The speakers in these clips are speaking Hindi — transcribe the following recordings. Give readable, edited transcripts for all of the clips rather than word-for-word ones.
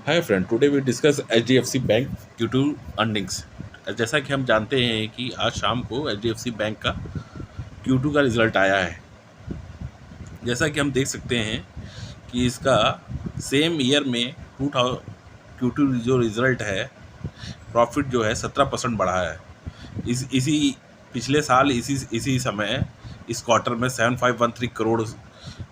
Hi friend, today we discuss HDFC bank Q2 earnings. जैसा कि हम जानते हैं कि आज शाम को HDFC बैंक का Q2 का रिज़ल्ट आया है। जैसा कि हम देख सकते हैं कि इसका सेम ईयर में 2000 Q2 जो रिज़ल्ट है, प्रॉफिट जो है 17% बढ़ा है। इसी पिछले साल इसी समय इस क्वार्टर में 7513 करोड़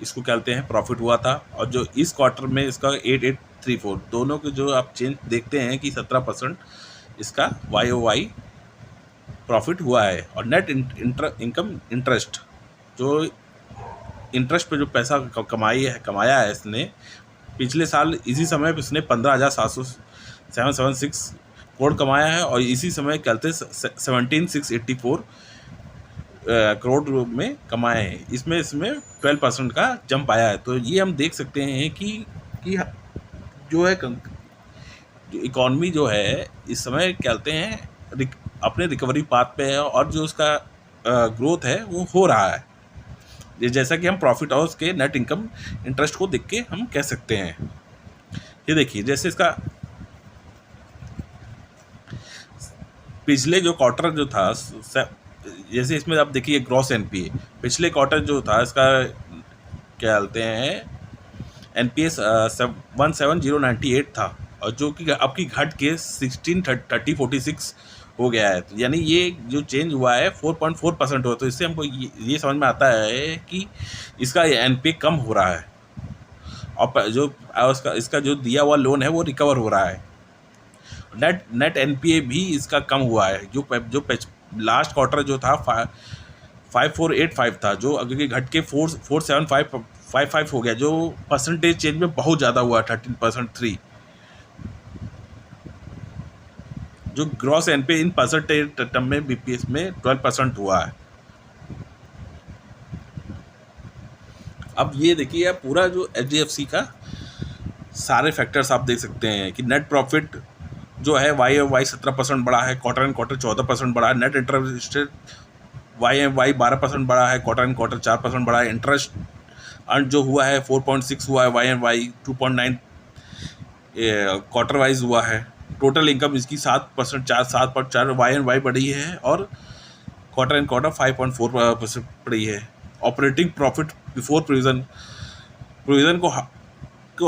इसको कहते हैं प्रॉफिट हुआ था, और जो इस क्वार्टर में इसका 8834, दोनों के जो आप चेंज देखते हैं कि 17% इसका YOY प्रॉफिट हुआ है। और नेट इनकम इंटरेस्ट, जो इंटरेस्ट पे जो पैसा कमाया है इसने, पिछले साल इसी समय इसने 15,776 करोड़ कमाया है, और इसी समय कहते 17,684 करोड़ में कमाए हैं। इसमें 12% का जंप आया है। तो ये हम देख सकते हैं कि जो है जो इकॉनमी जो है इस समय कहते हैं अपने रिकवरी पाथ पे है, और जो उसका ग्रोथ है वो हो रहा है। जैसा कि हम प्रॉफिट और उसके नेट इनकम इंटरेस्ट को देख के हम कह सकते हैं। ये देखिए, जैसे इसका पिछले जो क्वार्टर जो था, जैसे इसमें आप देखिए ग्रॉस NPA, पिछले क्वार्टर जो था इसका क्या बोलते हैं NPA 17098 था, और जो कि आपकी घट के 163046 हो गया है। तो यानी ये जो चेंज हुआ है 4.4% हुआ। तो इससे हमको ये समझ में आता है कि इसका NPA कम हो रहा है, और जो इसका जो दिया हुआ लोन है वो रिकवर हो रहा है। नेट NPA भी इसका कम हुआ है। जो लास्ट क्वार्टर जो था 5485 था, जो अगर के घट के 47555 हो गया, जो परसेंटेज चेंज में बहुत ज़्यादा हुआ 13%। जो gross NPA in percentage term में BPS में 12% हुआ है। अब ये देखिए, आप पूरा जो HDFC का सारे फैक्टर्स आप देख सकते हैं कि नेट प्रॉफिट जो है YOY 17% बढ़ा है, क्वार्टर एंड क्वार्टर 14% बढ़ा है। नेट इंटरेस्ट YOY 12% बढ़ा है, क्वार्टर एंड क्वार्टर 4% बढ़ा है। इंटरेस्ट अर्न जो हुआ है 4.6 हुआ है, YOY 2.9 क्वार्टर वाइज हुआ है। टोटल इनकम इसकी 7% 7.4 YOY बढ़ी है, और क्वार्टर एंड क्वार्टर 5.4% बढ़ी है। ऑपरेटिंग प्रॉफिट बिफोर प्रोविज़न को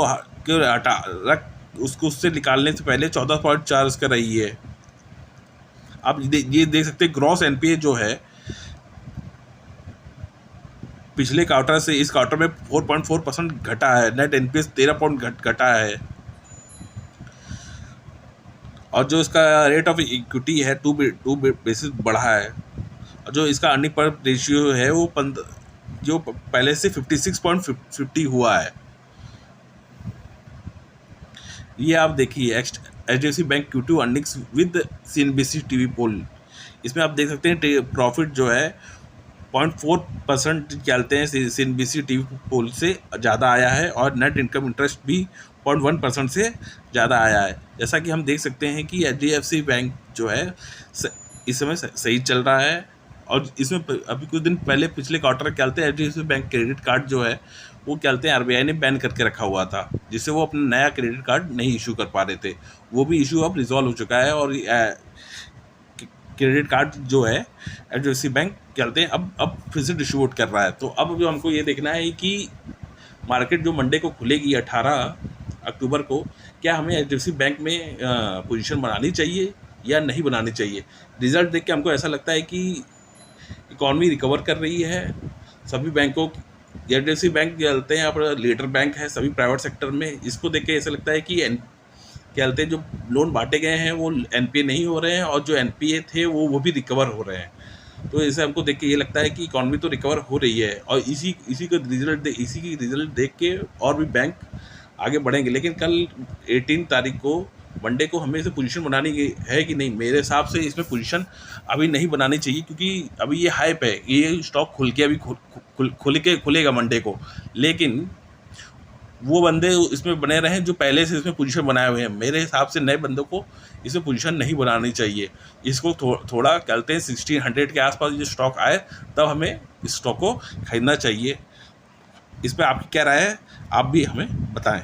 हटा उसको उससे निकालने से पहले 14.4 उसका रही है। आप ये देख सकते हैं ग्रॉस NPA जो है पिछले क्वार्टर से इस क्वार्टर में 4.4% घटा है। नेट NPA 13 घटा है, और जो इसका रेट ऑफ इक्विटी है 2 बेसिस बढ़ा है, और जो इसका अर्निंग पर रेशियो है वो जो पहले से 56.50 हुआ है। ये आप देखिए HDFC bank Q2 earnings with CNBC TV पोल। इसमें आप देख सकते हैं प्रॉफिट जो है 0.4% चलते हैं CNBC TV पोल से ज़्यादा आया है, और नेट इनकम इंटरेस्ट भी 0.1% से ज़्यादा आया है। जैसा कि हम देख सकते हैं कि HDFC बैंक जो है इस समय सही चल रहा है। और इसमें अभी कुछ दिन पहले पिछले क्वार्टर क्या बोलते हैं HDFC बैंक क्रेडिट कार्ड जो है वो क्या बोलते हैं RBI ने बैन करके रखा हुआ था, जिससे वो अपना नया क्रेडिट कार्ड नहीं इशू कर पा रहे थे। वो भी इशू अब रिजॉल्व हो चुका है, और क्रेडिट कार्ड जो है HDFC बैंक क्या बोलते हैं अब फिर से डिस्ट्रीब्यूट कर रहा है। तो अब जो हमको ये देखना है कि मार्केट जो मंडे को खुलेगी 18 अक्टूबर को, क्या हमें HDFC बैंक में पोजीशन बनानी चाहिए या नहीं बनानी चाहिए। रिजल्ट देख के हमको ऐसा लगता है कि इकॉनमी रिकवर कर रही है। सभी बैंकों HDFC बैंक चलते हैं, अपना लीडर बैंक है सभी प्राइवेट सेक्टर में। इसको देख के ऐसा लगता है कि क्या बोलते हैं जो लोन बांटे गए हैं वो NPA नहीं हो रहे हैं, और जो NPA थे वो भी रिकवर हो रहे हैं। तो इसे हमको देख के ये लगता है कि इकॉनमी तो रिकवर हो रही है, और इसी की रिजल्ट देख के और भी बैंक आगे बढ़ेंगे। लेकिन कल 18 तारीख को मंडे को हमें इसे पोजीशन बनानी है कि नहीं। मेरे हिसाब से इसमें पोजीशन अभी नहीं बनानी चाहिए, क्योंकि अभी ये हाइप है। ये स्टॉक खुल के अभी खुलेगा मंडे को, लेकिन वो बंदे इसमें बने रहें जो पहले से इसमें पोजीशन बनाए हुए हैं। मेरे हिसाब से नए बंदों को इसमें पोजीशन नहीं बनानी चाहिए। इसको थोड़ा कहते हैं 1600 के आसपास जो स्टॉक आए तब हमें इस स्टॉक को खरीदना चाहिए। इस पर आपकी क्या राय है, आप भी हमें बताएं।